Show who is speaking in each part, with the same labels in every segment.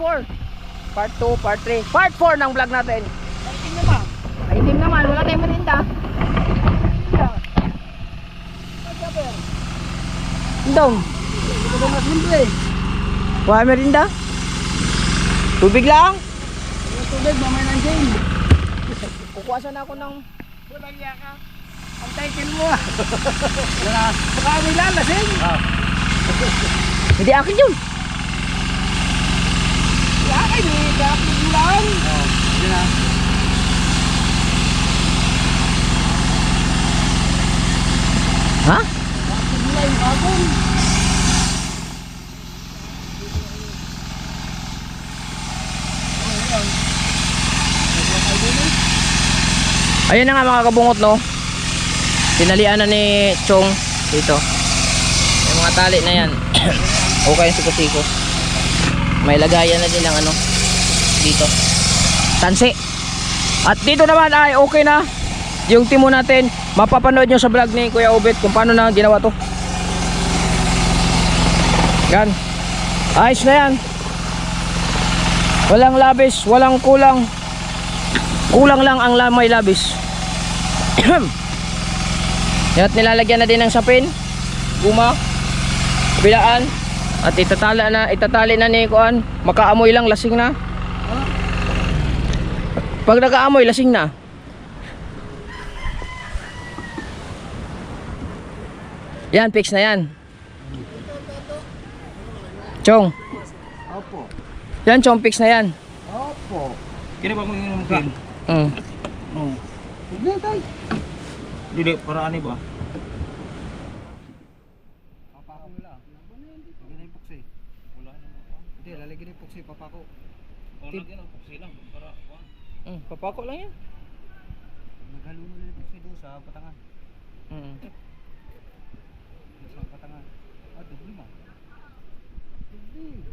Speaker 1: 4. Part 2, part 3. Part 4 ng vlog natin.
Speaker 2: Itim naman.
Speaker 1: Ay, itim naman. Wala tayong merinda. Indong.
Speaker 2: Ito na simple.
Speaker 1: Wala merinda? Tubig lang?
Speaker 2: Yung tubig, mamay ng Jane.
Speaker 1: Kukuhasan ako ng...
Speaker 2: Walang yaka. Ang title mo ah. Baka may lalasing.
Speaker 1: Hindi akin yun.
Speaker 2: Yaka, hindi kapag lang. Hindi na.
Speaker 1: Ha?
Speaker 2: Kapag lang yung kapon.
Speaker 1: Ayun na nga mga kabungot, no. Tinalian na ni Chong dito. Yung mga tali na yan. Okay yung siko-siko. May lagayan na din ng ano dito. Tansi. At dito naman ay okay na. Yung timo natin, mapapanood nyo sa vlog ni Kuya Obet kung paano na ginawa to. Yan. Ayos na yan. Walang labis, walang kulang. Kulang lang ang may labis. Yan, at nilalagyan na din ng sapin, guma, kabilaan, at itatali na ni Kuan. Makaamoy lang, lasing na. Pag nakaamoy, lasing na. Yan, fix na yan. Chong.
Speaker 2: Opo.
Speaker 1: Yan, Chong, fix na yan.
Speaker 2: Opo.
Speaker 3: Kini ba kung yung kin? No.
Speaker 2: Hindi tayo.
Speaker 3: Dili para ani ba?
Speaker 2: Papako nila. Lagyan na yung puksi.
Speaker 3: Wala na ako.
Speaker 2: Hindi, lalagyan na yung puksi, papako.
Speaker 3: Wala gina ako silang para kuan.
Speaker 1: Papako lang yan.
Speaker 2: Naghalo na yung puksi doon sa patangan. Sa patangan. Ah, dubli ma. Dubli.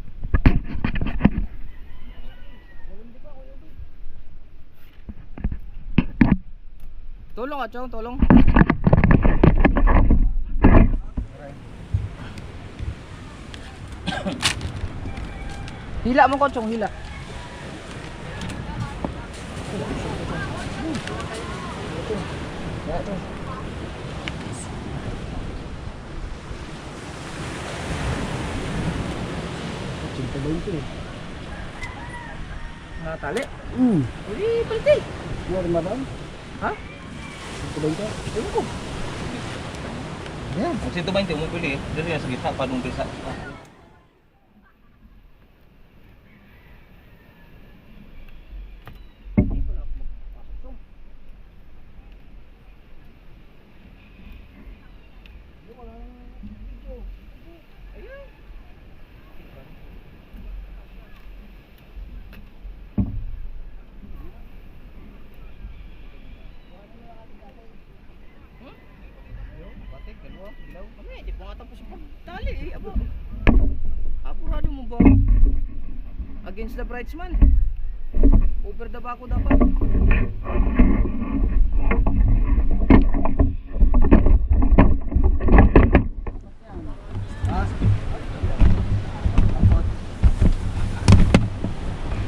Speaker 1: Tulong at Chong, tulong. Hila mo ko, Chong, hila.
Speaker 2: Cinta ba ito eh?
Speaker 1: Natali. Uy,
Speaker 2: Iya,
Speaker 1: paliti.
Speaker 2: Wala madam?
Speaker 1: Ha?
Speaker 2: Cinta ba ito?
Speaker 1: Ewan ko.
Speaker 2: Yan.
Speaker 3: Kung sito ba hindi mo pili, diri sa gitna pa nung bisa.
Speaker 2: Batik, dalawa, ilaw.
Speaker 1: Hindi pa nga tapos yung pagtali eh. Abo. Apurado mo ba? Against the bridesman. Over the bako dapat.
Speaker 2: Ha?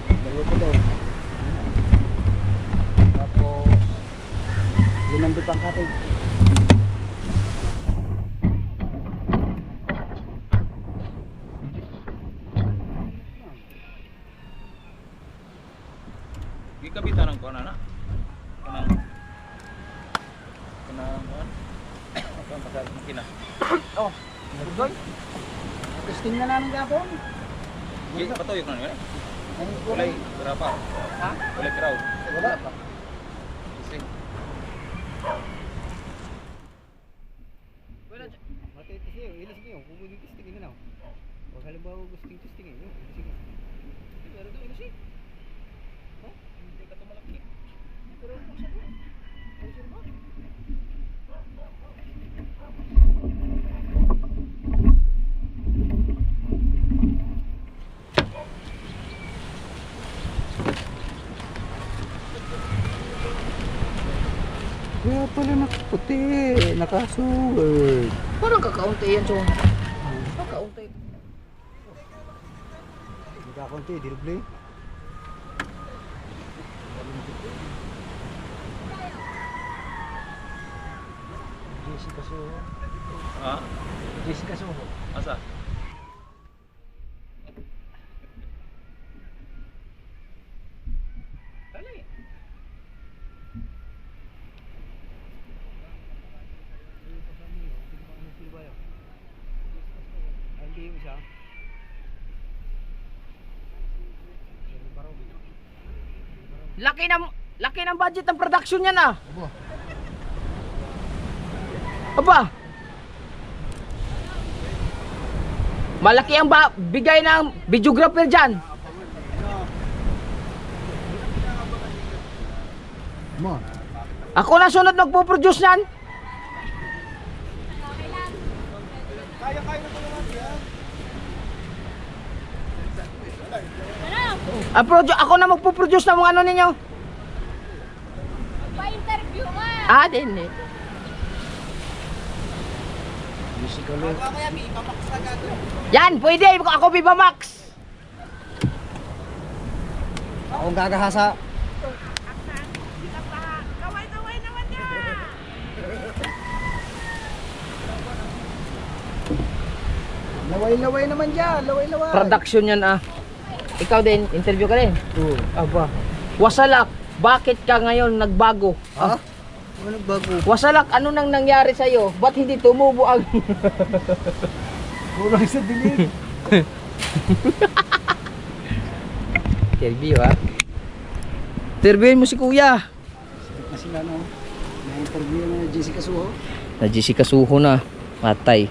Speaker 2: Dalawa ko daw. Tapos, linambit ang katig.
Speaker 3: Gikabitan ng kuan na. Kanang kuan. Kuan pasal makina.
Speaker 1: Oh. Doy.
Speaker 2: Testing na namin gapon.
Speaker 3: Gi patuyok na niya.
Speaker 2: Ano ko?
Speaker 3: Walay berapa?
Speaker 1: Ha?
Speaker 3: Walay crowd.
Speaker 2: Wala pa.
Speaker 3: Kasi
Speaker 1: Wala.
Speaker 2: Mati ito siya, ilas niyo. Kung hindi testing na. Huwag halimbawa gusting testing eh. Sige.
Speaker 1: Pero doon ino siya.
Speaker 3: hindi ka tumalaki.
Speaker 1: Pero kung sa doon. Ano siya ba?
Speaker 2: Kaya pala nakaputi, nakasuword.
Speaker 1: Parang kakaunti yan, Chong. Kakaunti.
Speaker 2: Kakunti, diruble. Jessica Soho.
Speaker 3: Ha?
Speaker 2: Jessica Soho.
Speaker 3: Asa? Dali.
Speaker 2: Hindi yung isa.
Speaker 1: Laki ng budget ng production niyan ah.
Speaker 2: Abo.
Speaker 1: Aba. Malaki ang bigay ng videographer diyan.
Speaker 2: Mo.
Speaker 1: Ako na sunod magpo-produce niyan. Ako na magpo-produce ng mga ano ninyo.
Speaker 4: Pa-interview nga.
Speaker 1: Ah, din eh.
Speaker 2: Jessica Soho.
Speaker 1: Yan, pwede. Ako Viva Max.
Speaker 2: Akong gagahasa.
Speaker 4: Kaway-kaway naman niya.
Speaker 2: Laway-laway naman dyan. Laway-laway.
Speaker 1: Production yan ah. Ikaw din, interview ka rin.
Speaker 2: Oo.
Speaker 1: Aba. Wasalak, bakit ka ngayon nagbago?
Speaker 2: Ha? Ano nagbago?
Speaker 1: Wasalak, ano nang nangyari sa'yo? Ba't hindi tumubo ang...
Speaker 2: Kulang sa dilig.
Speaker 1: Interview ah. Interviewin mo si kuya.
Speaker 2: Na sila no. Na-interview na Jessica Soho.
Speaker 1: Na Jessica Soho na. Matay.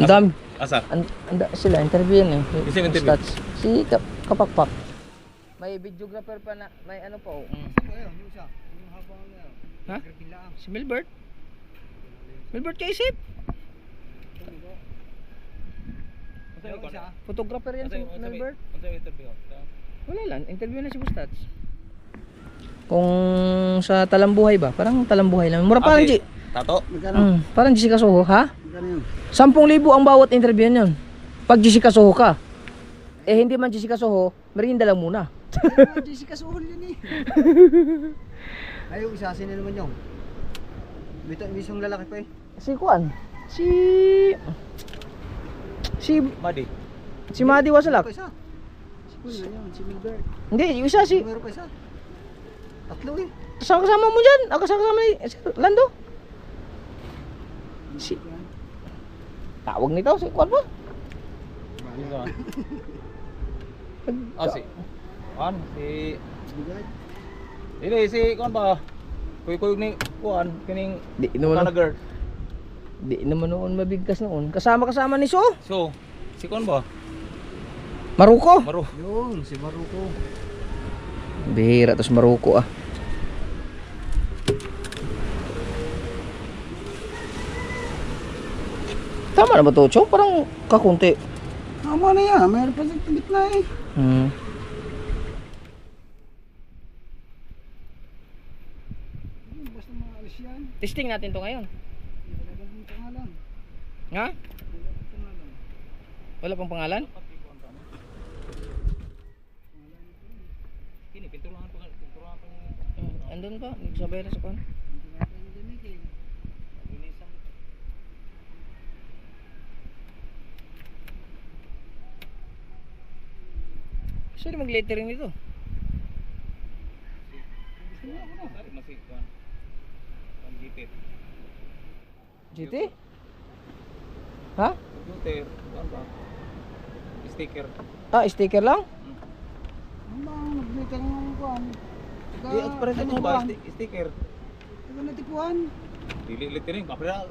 Speaker 1: Ang dami.
Speaker 3: Asa?
Speaker 1: Sila, interviewin eh.
Speaker 3: Sino interview?
Speaker 1: Stats. Si Kapakpak. May videographer pa na, may ano pa oh.
Speaker 2: Ayun, yung isa. Yung habang
Speaker 1: Ha?
Speaker 2: Bilaang.
Speaker 1: Si Milbert? Milbert Kaisip?
Speaker 2: Yung isa.
Speaker 1: Photographer yan si Milbert.
Speaker 3: Unsa yung interview?
Speaker 1: Wala lang, interview na si Bustats. Kung sa Talambuhay ba? Parang Talambuhay lang. Mura parang
Speaker 3: Tato?
Speaker 2: Magkano?
Speaker 1: parang Jessica Soho, ha?
Speaker 2: Magkano yun?
Speaker 1: 10,000 ang bawat interview yun. Pag Jessica Soho ka. Eh hindi man Jessica Soho, merienda lang muna.
Speaker 2: Ayun, Jessica Soho yun eh. Ay, yung isa, sino naman yung? Misong lalaki pa eh.
Speaker 1: Si Kuan. Si
Speaker 3: Madi.
Speaker 1: Madi Wasalak.
Speaker 2: Meron pa isa. Si Kuya yun, si Milbert.
Speaker 1: Hindi, yung isa si
Speaker 2: Meron pa isa. Tatlo eh.
Speaker 1: kasama mo dyan. Kasama ni si Lando. Si tawag nito si Kuan ba?
Speaker 3: Ah, si Kuan, si
Speaker 2: Bigay.
Speaker 3: Ini si Kuan ba? Kuy ni Kuan kining
Speaker 1: Di naman
Speaker 3: Kanagar.
Speaker 1: di naman noon mabigkas noon. Kasama ni So.
Speaker 3: So, si Kuan ba?
Speaker 1: Maruko.
Speaker 3: Maro.
Speaker 2: Yun, si Maruko.
Speaker 1: Bihira tos Maruko ah. Tama na ba to, Chong? Parang kakunti.
Speaker 2: Tama na yan, meron pa sa gitna eh. Basta maalis yan.
Speaker 1: Testing natin to ngayon.
Speaker 2: Talagang yung pangalan.
Speaker 1: Ha?
Speaker 2: Talagang pangalan.
Speaker 1: Wala pang pangalan?
Speaker 3: Kini pinturahan pa.
Speaker 1: Andun pa, nagsabay na sa Kuan.
Speaker 2: Hindi natin yung gamitin.
Speaker 1: Sino mag-lettering nito?
Speaker 3: Masih Kuan. Kuan gipit.
Speaker 1: GT? Ha?
Speaker 3: Computer, Kuan ba? Sticker.
Speaker 1: Ah, sticker lang?
Speaker 2: Ano ba ang nag-meeting ng kuhan?
Speaker 3: Express mo ba sticker?
Speaker 2: Taga natipuan.
Speaker 3: Dili lettering pa para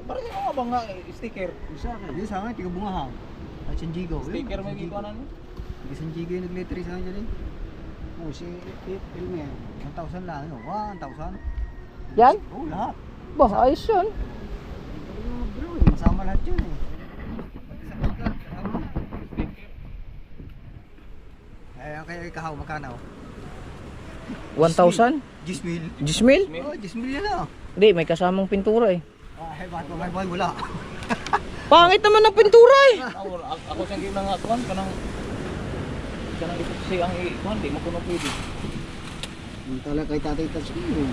Speaker 3: ba nga sticker.
Speaker 2: Isa ka. Di sa akin, tiga bungahan. Ay, San Jigo.
Speaker 3: Sticker may gikuanan.
Speaker 2: Tiga San Jigo yung nag-lettery sa akin dyan eh. Oh, si Ilme. 1,000 lang. Ano? 1,000.
Speaker 1: Yan?
Speaker 2: Oh, lahat.
Speaker 1: Ba, ayos yun.
Speaker 2: Bro, masama lahat yun eh. Ay, kaya ikaw, magkano?
Speaker 1: 1,000?
Speaker 2: Gismil.
Speaker 1: Gismil?
Speaker 2: Oh, Gismil yan ah.
Speaker 1: Hindi, may kasamang pintura eh.
Speaker 2: Ay, ba't mo may wala?
Speaker 1: Pangit naman ng pintura eh.
Speaker 3: Ako siyang gina nga Kuan kanang ka nang ito kasi ang ikuan, di mo kuno pwede.
Speaker 2: Yung talaga kay tatay Tatsuyo.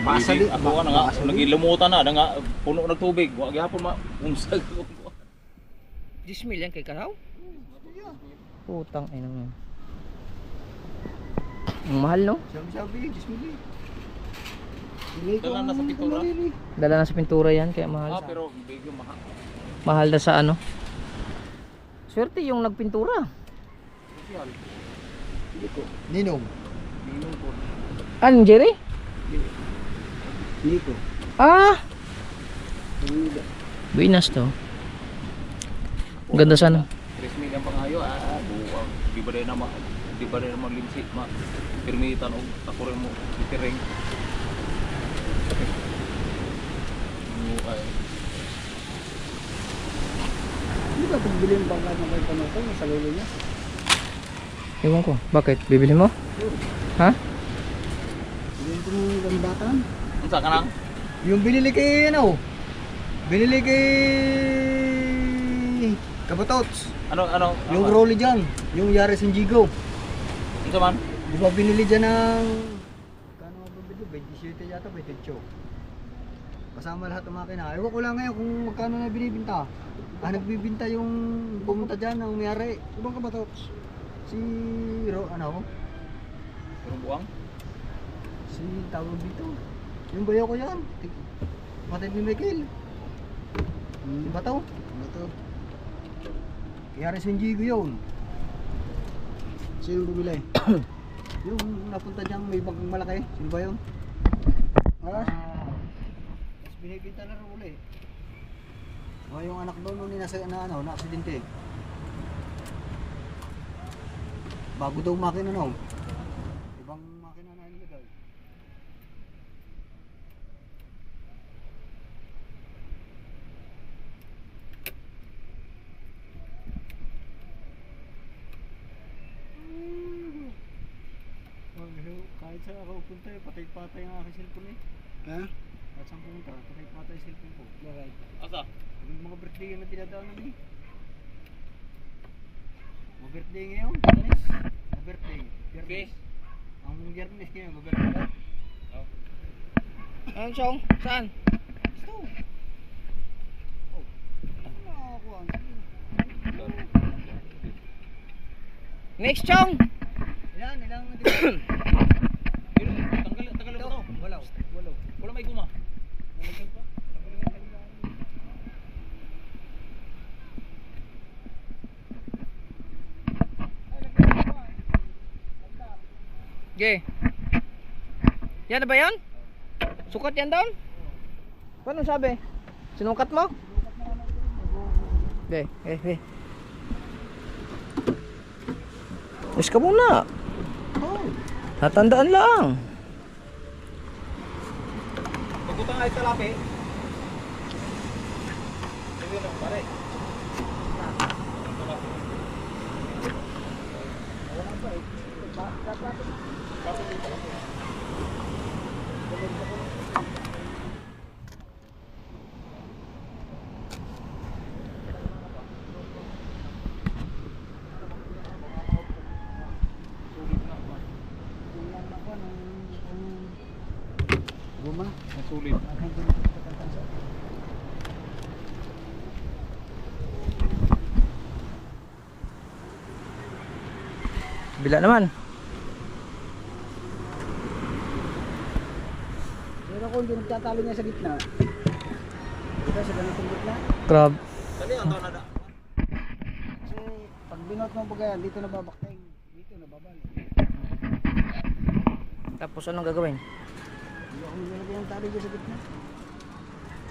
Speaker 3: Basa di, ako nga nga, nagilumutan na nga, puno ng tubig. Wag yapon ma, unsag.
Speaker 1: 10 mil yan kay Karaw? Putang ina mo. Ang mahal no?
Speaker 2: Sabi, 10 mili.
Speaker 3: Dala na sa pintura.
Speaker 1: Dala na sa pintura yan kaya mahal.
Speaker 3: Pero medyo mahal.
Speaker 1: Mahal na sa ano? Swerte yung nagpintura.
Speaker 3: Social.
Speaker 2: Ninong.
Speaker 3: Minum po.
Speaker 1: Ano, Jerry?
Speaker 2: Nico.
Speaker 1: Ah! Buinas to. Ang ganda sana.
Speaker 3: 3 million pangayo, buwag. Di ba rin naman, di ba rin naman limsit, pirmitan o ako rin mo, itiring. Ay.
Speaker 2: Hindi ba pagbili yung bangka ng kay Panoto sa lolo niya?
Speaker 1: Ewan ko. Bakit? Bibili mo? Ha?
Speaker 2: Yung itong gambatan.
Speaker 3: Ang sa kanang?
Speaker 2: Yung binili kay ano? Binili kay Kabatots.
Speaker 3: Ano?
Speaker 2: Yung Rolly dyan. Yung Yaris Indigo.
Speaker 3: Ano sa man?
Speaker 2: Di ba binili dyan ng... Kano nga ba binili? 27 yata, 28. Kasama lahat ng makina. Ewan ko lang ngayon kung magkano na binibinta. Nagbibinta yung pumunta dyan ng mayari. Ibang Kabatots. Si... ano?
Speaker 3: Pero buwang?
Speaker 2: Si tawag dito. Yung bayo ko yan. Matid ni Michael. Bato. Bato. Kaya rin Sinjigo yun. Sino bumili? Yung napunta dyan may bagang malaki. Sino ba yun? Tapos binibinta na rin uli. Yung anak doon nung na aksidente. Bago daw makina no. Ibang makina na nilagay. Kahit saan ako punta, patay-patay ang aking cellphone eh. Ha? Kahit saan punta, patay-patay yung cellphone ko. Bakit?
Speaker 3: Asa?
Speaker 2: Yung mga birthday na dinadaan namin eh. Mga birthday ngayon, Biyernes. Mga birthday.
Speaker 3: Okay.
Speaker 2: Ang Biyernes ngayon, mga birthday.
Speaker 1: Ano, Chong? Saan?
Speaker 2: Gusto. Oh. Ano nakakuha?
Speaker 1: Next, Chong!
Speaker 2: Ilan ang
Speaker 3: Tagal mo to.
Speaker 2: Wala.
Speaker 3: Wala may guma.
Speaker 2: Nalagyan pa.
Speaker 1: Okay. Yan na ba yan? Sukat yan doon? Paano sabi? Sinukat mo? Okay. Yes ka muna. Natandaan lang.
Speaker 3: Pagkutang ay talapi. Sige lang, pare.
Speaker 2: Guma.
Speaker 3: Masulit.
Speaker 1: Bila naman.
Speaker 2: Pero kung hindi nagtatalo niya sa gitna. Diba sa ganitong gitna?
Speaker 1: Crab.
Speaker 3: Dali ang taon na da.
Speaker 2: Kasi pag binot mo pa kaya dito nababakteng. Dito nababal.
Speaker 1: Tapos anong gagawin?
Speaker 2: Hindi ako nilagay ang tali dyan sa gitna.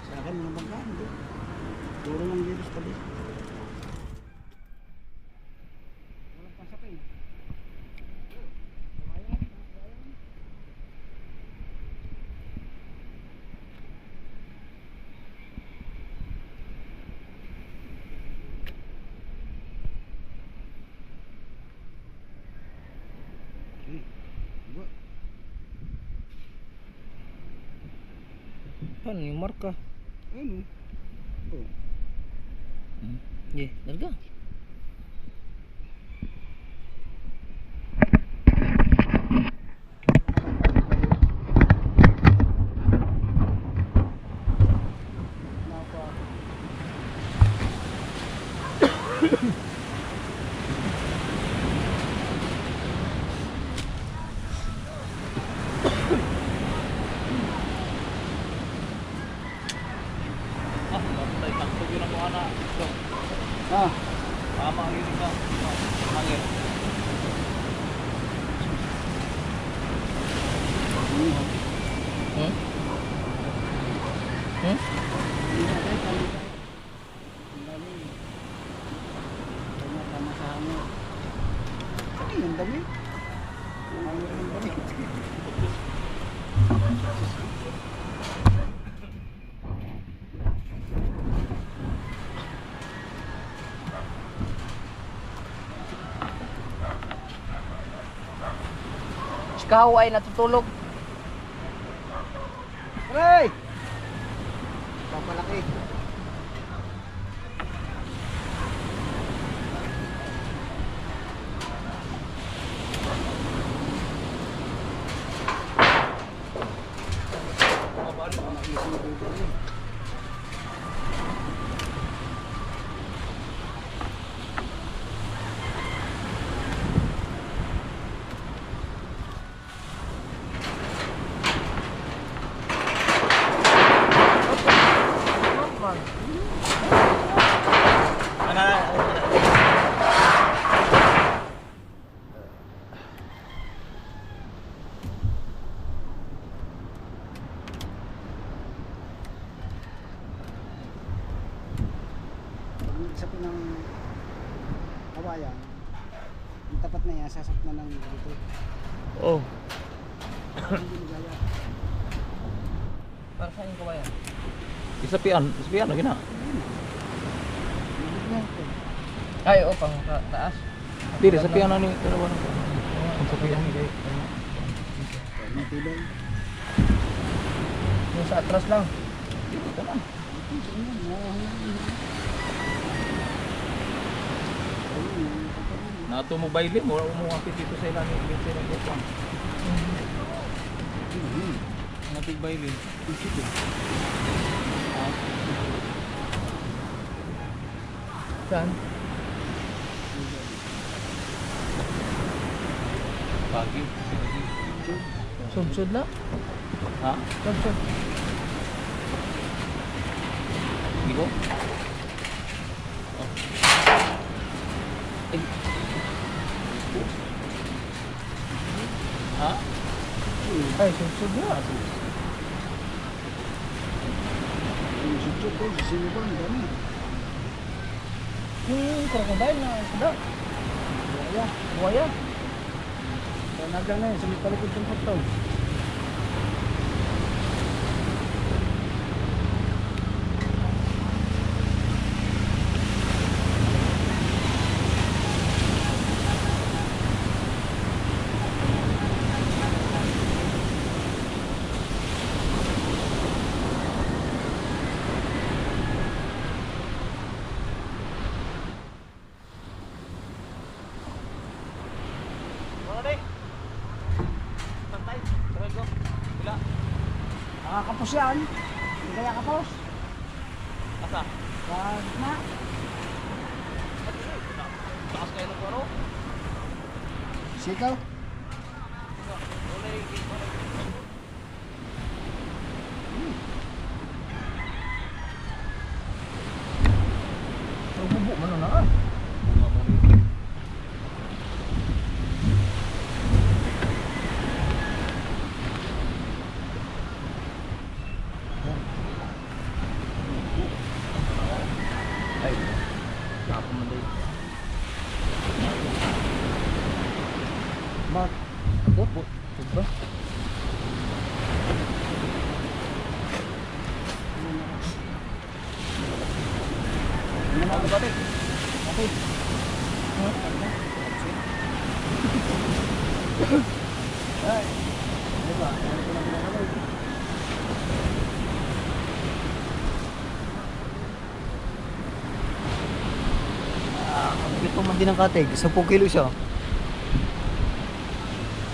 Speaker 2: Sa akin mga bangka. Hindi. Puro lang dito sa tabi. Walang pansakay.
Speaker 1: Paano yung marka?
Speaker 2: Ano? Oh.
Speaker 1: Yeah, larga.
Speaker 3: Patay takto yun ang mga anak. So,
Speaker 2: Ah,
Speaker 3: tama yun ka. Hangin.
Speaker 1: Hmm? Hmm?
Speaker 2: ano yung dami? Ano yung dami?
Speaker 1: Si Kaho ay natutulog.
Speaker 2: Aray! Papalaki. Isa po ng kawayan, yung tapat na yan, sasap na ng dito.
Speaker 1: Oh.
Speaker 2: Hindi nagaya.
Speaker 1: Para saan yung kawayan?
Speaker 3: Isapian lagi na.
Speaker 2: Hindi na ito.
Speaker 1: Ay, oo, pang taas.
Speaker 3: Dili, sapian na ni dalawa na. Ang sapian ni kay.
Speaker 2: Matibay.
Speaker 1: Yung sa atras lang.
Speaker 3: Dito na. Nato mo baile mo mo apit dito sa ilang dito sa butang. Natig baile.
Speaker 1: Saan?
Speaker 3: Pagi.
Speaker 1: Sud-sud na.
Speaker 3: Ha?
Speaker 1: Sud-sud.
Speaker 3: Digo? Ha?
Speaker 1: Ay, sud-sud na.
Speaker 2: Yung sityo ko, sino ba? Ang dami.
Speaker 1: Yung crocodile na isda.
Speaker 2: Buhaya.
Speaker 1: Buhaya.
Speaker 2: Kaya naglang na yun, sa may palikod ng pagtaw. Nakakapos yan. Hindi kaya kapos.
Speaker 3: Asa?
Speaker 2: Wag na.
Speaker 3: Takas kayo ng paro?
Speaker 2: Sikaw.
Speaker 1: Bubo man na.
Speaker 3: Bunga mo ni.
Speaker 1: Ay. Tapo man dai.
Speaker 2: Mark.
Speaker 1: Bubo. Bubo.
Speaker 2: Ano na ba? Okay. Ay. Diba? Ano ko lang ginagawa? Ito man din ang katig, 10 kilo siya.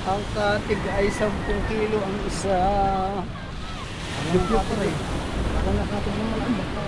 Speaker 2: Ang katig ay 10 kilo ang isa. Ang katig. Parang nakatig naman ang baka.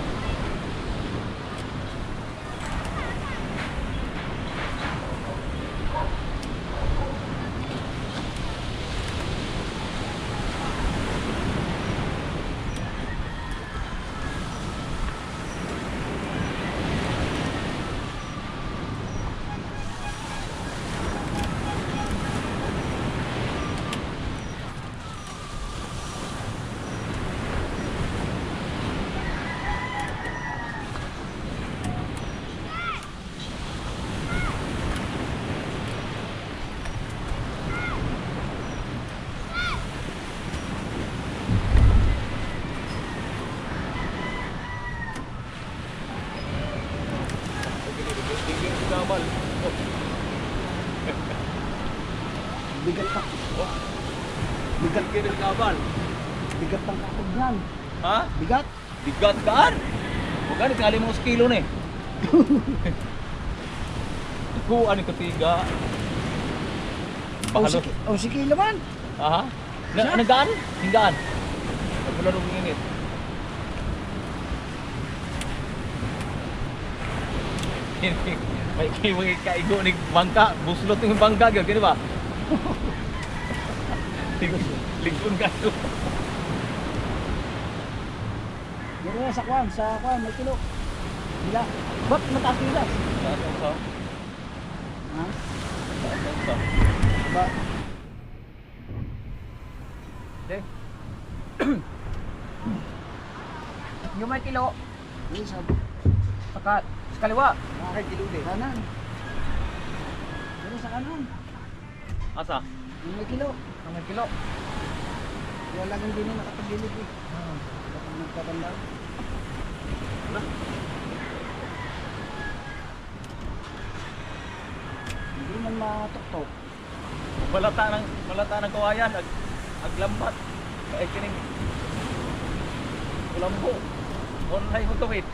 Speaker 3: Gabal.
Speaker 2: Bigat ka.
Speaker 3: Bigat kayo ng Gabal.
Speaker 2: Bigat ng kapag yan.
Speaker 3: Ha?
Speaker 2: Bigat.
Speaker 3: Bigat kaan? Huwag ka, tingali mo sa kilo na eh. Kuha ni katiga. Pahalo.
Speaker 2: O si Kilo man.
Speaker 3: Aha. Nagaan? Hinggaan. Wala nung init. May kaigo ni bangka. Buslot yung bangka. Gano'n ba? Ligon ka ito.
Speaker 2: Pero sa kwan, may kilo. Bila. Ba't mataas nila? Ha? Ba?
Speaker 1: Yung may kilo.
Speaker 2: Hindi sa
Speaker 1: Sa kaliwa.
Speaker 2: bakit kilo din. Kanan. Pero sa kanan.
Speaker 3: Asa?
Speaker 2: Yung may kilo.
Speaker 1: Ang may kilo.
Speaker 2: Kaya laging din nakatagilid eh. Kapag nagtatanda. Hindi man matuktok.
Speaker 3: Malata ng kawayan. Aglambat. Kaya kining kulambo. Online mo kawit.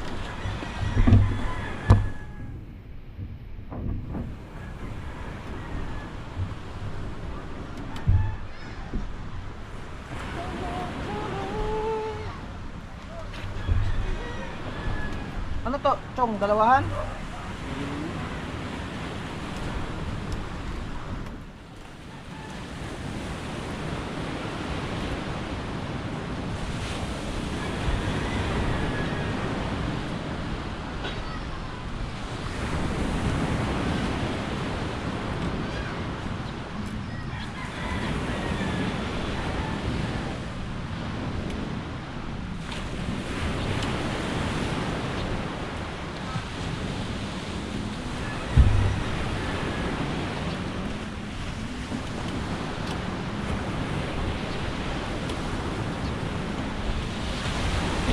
Speaker 1: Ano to? Chong, dalawahan?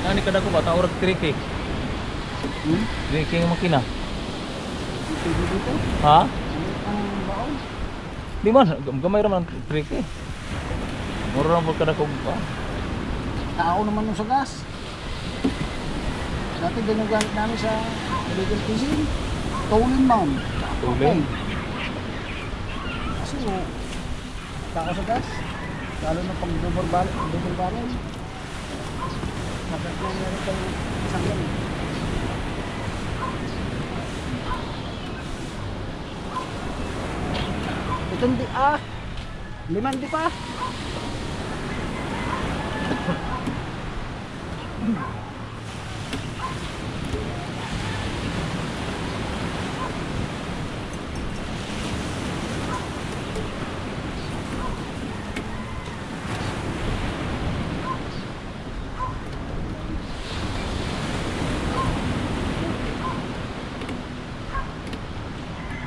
Speaker 3: Ani kada ko ba taurag tricky. Tricky ng makina.
Speaker 2: Pwede dito.
Speaker 3: Ha?
Speaker 2: Ang baon.
Speaker 3: Di man gamay ra man tricky. Mura ra kada ko ba.
Speaker 2: Tao naman yung sa gas. Dati ganyan gamit namin sa illegal fishing. Towing mount.
Speaker 3: Towing?
Speaker 2: Kasi tao sa gas. Lalo na pag double barrel. Dapat na meron kayong isang yan. Ito hindi liman di pa.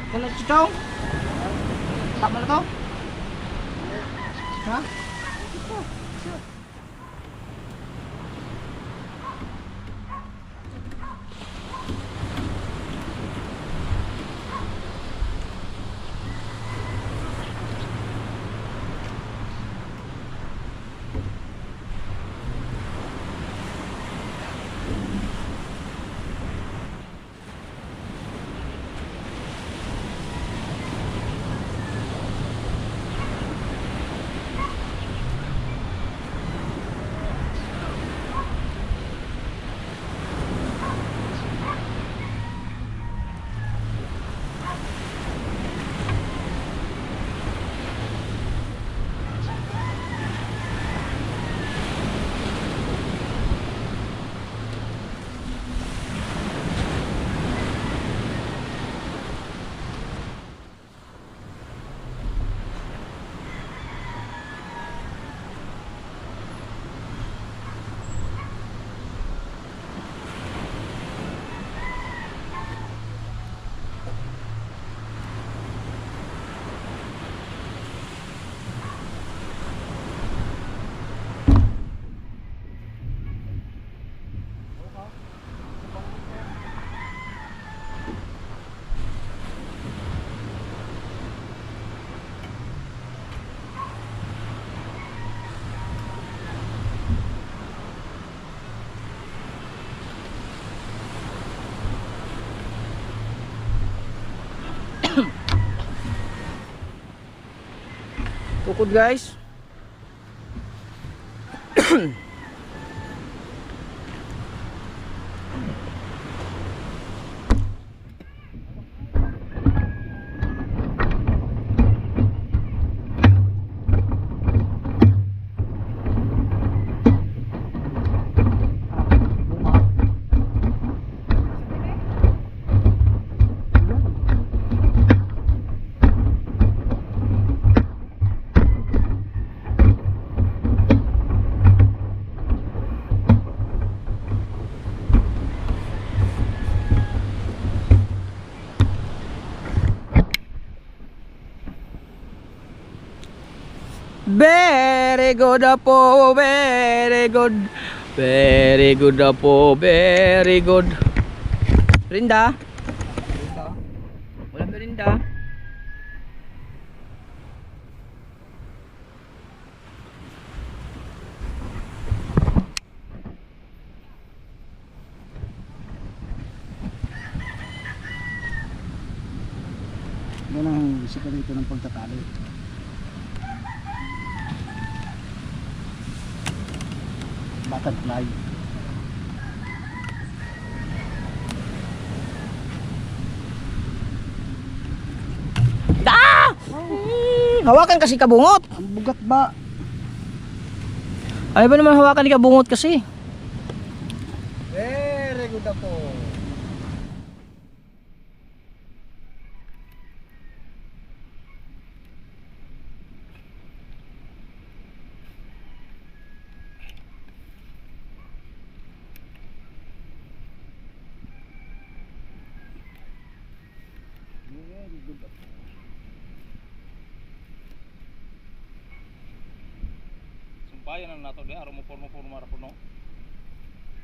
Speaker 1: Ano si Chong? Tama na to? Ha? Tukod guys. Very good po, very good. Very good po, very good. Rinda? Walang rinda.
Speaker 2: Yan ang sikarito ng pagtatali. Butterfly.
Speaker 1: Ah! Hawakan kasi kabungot.
Speaker 2: Ang bugat ba?
Speaker 1: Ay ba naman hawakan ni kabungot kasi?
Speaker 2: Very good po.
Speaker 3: Sumpayan na nato di aro mo pormo ra puno.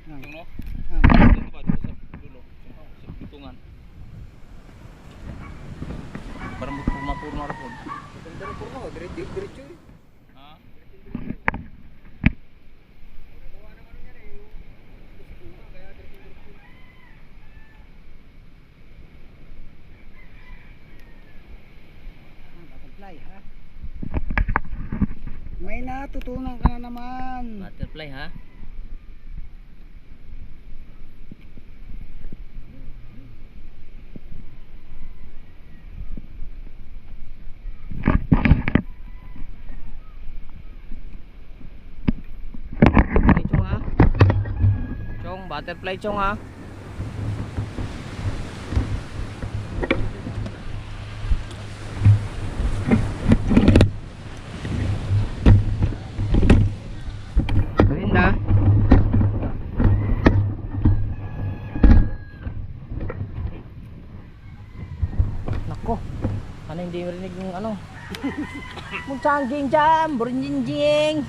Speaker 2: Ah.
Speaker 3: Yung no?
Speaker 2: Ah.
Speaker 3: Dito ba dito sa dulo sa bitungan. Para mo porma ra pud.
Speaker 2: Ganda rin po ako, diretso eh.
Speaker 3: Ha?
Speaker 2: Butterfly ha? May natutunan ka na naman.
Speaker 1: Butterfly ha? Chong ha? Chong, butterfly chong ha? Rinda. Nako. Ano hindi marinig yung ano? Mungcangging jam, burinjinjing.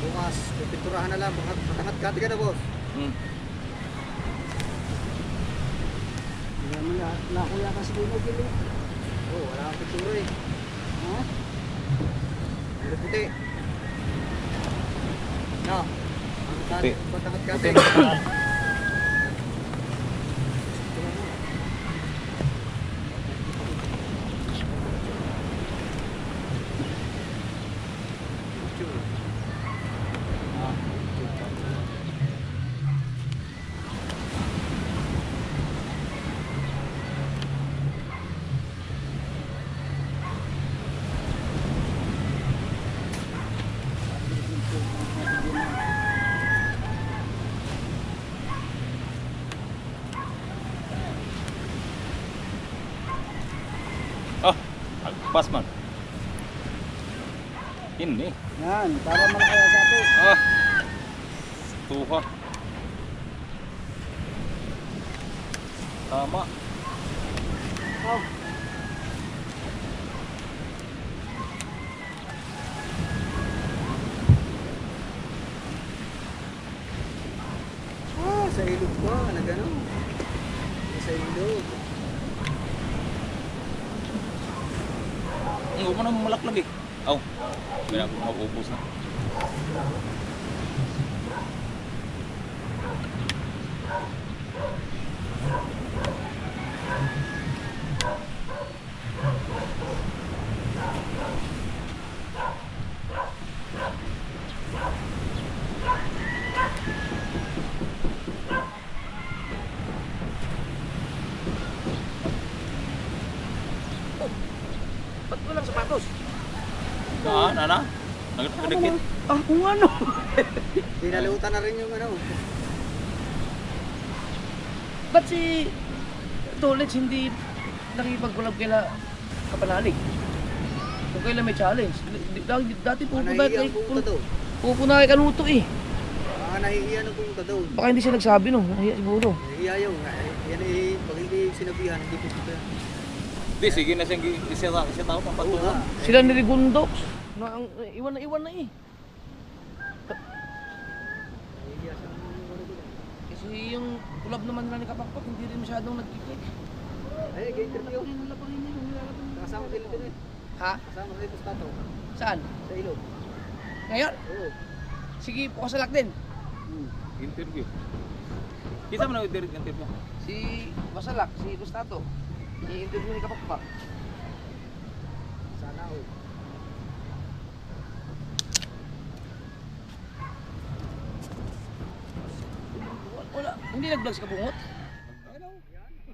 Speaker 2: Bukas, pipinturahan na lang. Makangat-kat ka na boss. Nakuya ka sa bunog yun eh. Oo, wala kang pintura eh. Ha? Puro puti. No.
Speaker 3: Puti.
Speaker 2: Makangat-kat
Speaker 3: Puti
Speaker 2: eh.
Speaker 3: na. Oh, agpas man. Ini.
Speaker 2: Yan, para malakaya sa atin.
Speaker 3: Ah. Tuha. Tama.
Speaker 2: Oh. Ah, sa ilog ba? Nagano? Sa ilog.
Speaker 3: Hindi mo na malaklag eh. Aw, kaya ako mapupos na.
Speaker 1: Ba't walang sapatos?
Speaker 3: Nana? Nagdikit.
Speaker 1: Ah, kung ano?
Speaker 2: Dinalutan na rin yung ano.
Speaker 1: Ba't si Tolets hindi nakipag-collab kaila Kapanalig? Kung kailan may challenge. Dati pupunta
Speaker 2: Nahihiya ang pumunta doon.
Speaker 1: kay Kaluto eh.
Speaker 2: Nahihiya ang pumunta doon.
Speaker 1: Baka hindi siya nagsabi no. Nahiya siguro.
Speaker 2: Nahihiya yung, yan eh, pag hindi sinabihan, hindi pupunta yan.
Speaker 3: Di, sige na siyang isa tao pang
Speaker 2: Oo nga.
Speaker 3: patuloy.
Speaker 1: Sila ni Rigundo. Iwan na eh.
Speaker 2: Nahihiya siya ng ano doon.
Speaker 1: Kasi yung collab naman nila ni Kapakpak hindi rin masyadong nagkiklik.
Speaker 2: Ay, interview. Kasama sila din eh.
Speaker 1: Ha?
Speaker 2: Kasama sila sa tato.
Speaker 1: Saan?
Speaker 2: Sa ilog.
Speaker 1: Ngayon?
Speaker 2: Oo.
Speaker 1: Sige, pukasalak din.
Speaker 3: Interview. Kita mo na direct interview.
Speaker 1: Si Basalak, si Gustato. I-interview ni Kapakpak.
Speaker 2: Sana ako.
Speaker 1: Wala. Hindi nag-vlog si Kabungot?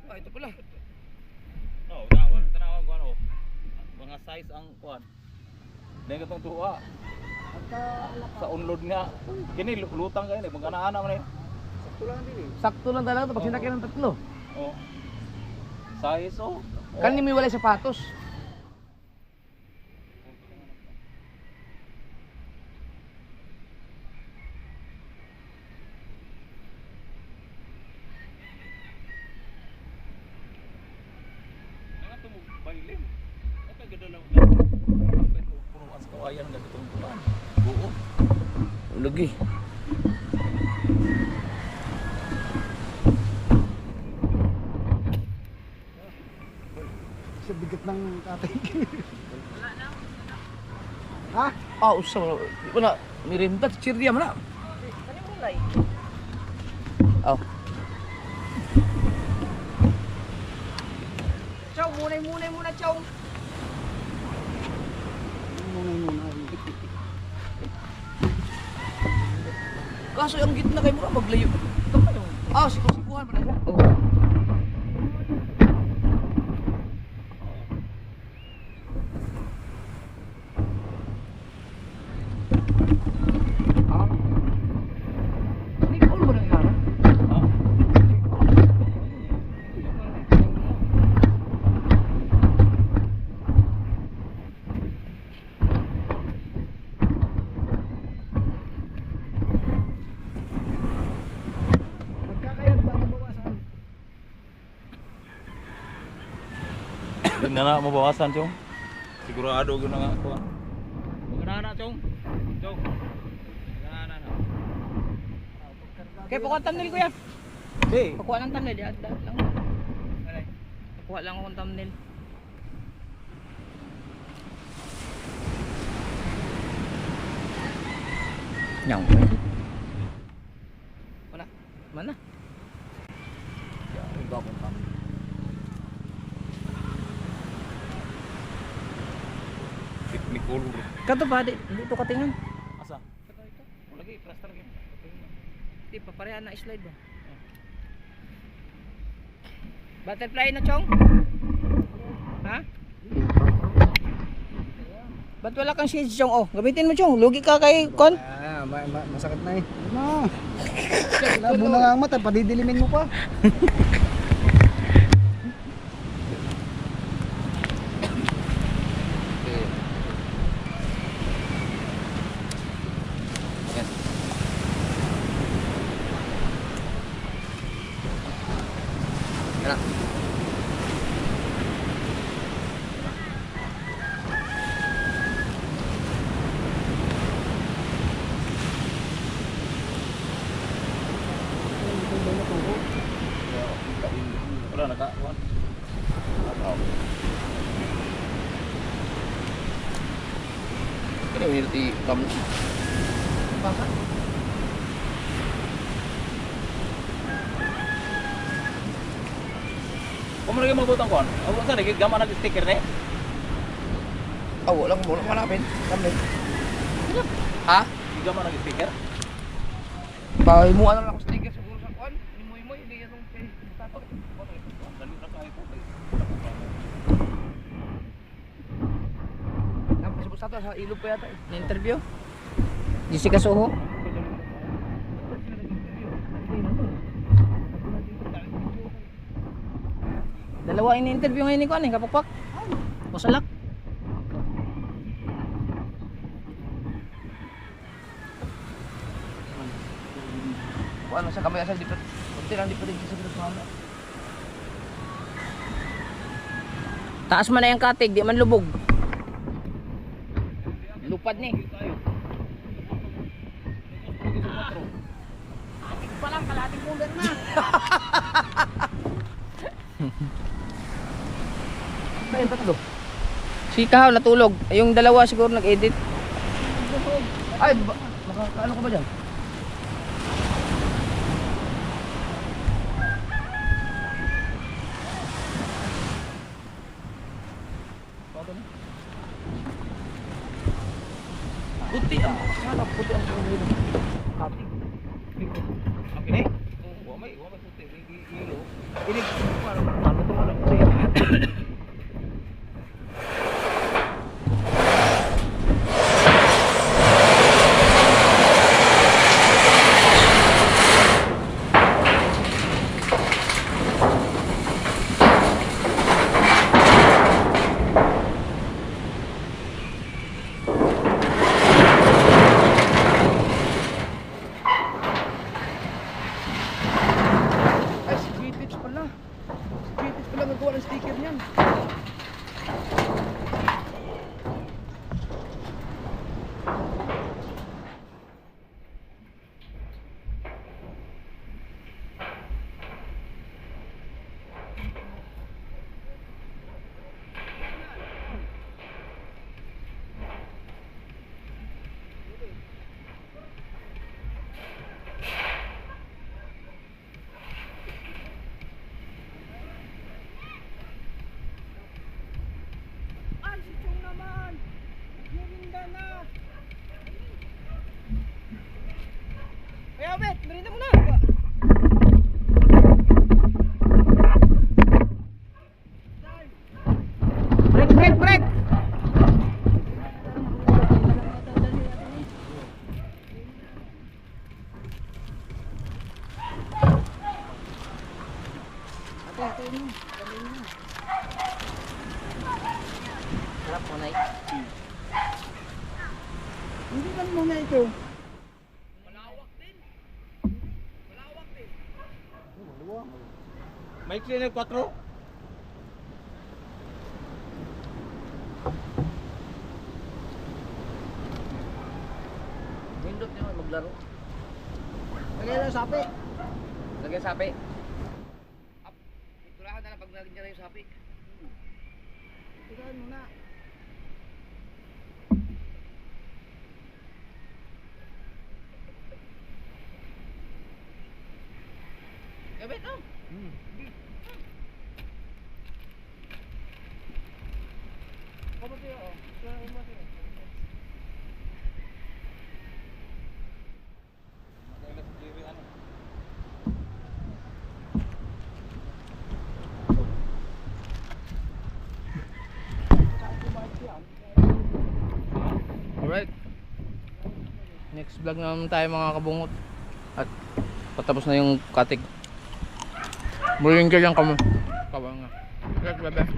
Speaker 1: Ah, ito pala.
Speaker 3: No, tanawan ko ano. Mga size ang kuan. Dahil katong tuwa. Sa unload nga. Kini lutang kayo ni magana-ana man eh.
Speaker 2: Sakto lang din eh.
Speaker 1: Sakto lang talaga ito pag sinakyan ng tatlo.
Speaker 3: Oh. Size oh.
Speaker 1: Kanina may walay sapatos.
Speaker 3: Nga to mo bailin. Ito ganda lang. Puro as kawayan nga itong kuan. Buo.
Speaker 1: Lagi.
Speaker 2: Sa bigat ng tatay. Ha?
Speaker 1: Ah, usah. Ito na. Mirinda, chirya mo na. Oh. Chow, muna, Chow.
Speaker 2: Muna.
Speaker 1: Kaso yung gitna kayo mura maglayo. Ito pa yung... Ah, sikuhan pa na. Oh. Ah. Hindi ko alam ba ng kara?
Speaker 2: Magkakayag ba mabawasan?
Speaker 3: Hindi na mabawasan, Chong. Sigurado yun na nga ako. Magana na, Chong. Chong. Magana na.
Speaker 1: Kaya pakuha thumbnail ko yan.
Speaker 3: Hey.
Speaker 1: Pakuha ng thumbnail. Yan, lang. Pakuha lang akong thumbnail. Nyong. Mana?
Speaker 3: Technical.
Speaker 1: Kato ba? Dito ka tingnan.
Speaker 3: Asa? Lagi, plaster lagi.
Speaker 1: Di, paparehan na slide ba? Butterfly na, Chong? Ha? Ba't wala kang shades, Chong? Oh, gamitin mo, Chong. Lugi ka kay Kon.
Speaker 2: Masakit na eh. Ma. Labo na nga ang mata, padidilimin mo pa.
Speaker 3: Wala naka kuan.
Speaker 1: Kaya winirti kam. Bakit?
Speaker 3: Kung mo lagi mabutang kuan. Abo sa lagi gaman nag sticker ni.
Speaker 1: Wala ko malapit. Kami. Ha?
Speaker 3: Gaman nag sticker.
Speaker 1: Pahimuan na lang ako sticker siguro sa kuan. Imoy-imoy hindi yan yung tato.
Speaker 3: Dali na kayo to.
Speaker 1: Napasubos tato sa ilog pa yata. Na-interview. Jessica Soho. Dalawa ini-interview ngayon ni kuan eh, kapakpak. O salak. Ano sa kamay asal dipet. Kunti lang dipet sa bilis mga. Taas man na yung katig, di man lubog. Lupad ni. Pa lang kalating cooler na. Kaya tatlo. Si Kahaw natulog. Yung dalawa siguro nag-edit. Ay, ano ka ba dyan? Puti ang sarap, puti ang ulo. Kapit.
Speaker 3: Okay ni. Wa may puti ilo.
Speaker 1: Ini parang ano to alam ko. Ay, si G-Tips pala. Si G-Tips pala nagawa ng sticker niyan.
Speaker 4: Ay, si Chong naman. Merinda na. Kaya, Bet, merinda mo na.
Speaker 1: Break, break, break! Sarap mo na
Speaker 2: Hindi lang muna ito.
Speaker 3: May cleaner 4.
Speaker 1: Nindot nyo maglaro.
Speaker 2: Lagay lang sapi.
Speaker 1: Lagyan sapi. Tulahan na lang pag nalagyan na yung sapi.
Speaker 2: Tirahan mo na.
Speaker 1: Gabit no? Alright. Next vlog naman tayo mga kabungot. At patapos na yung katig. Muling ka lang kami. Kawa nga. Right, bye-bye.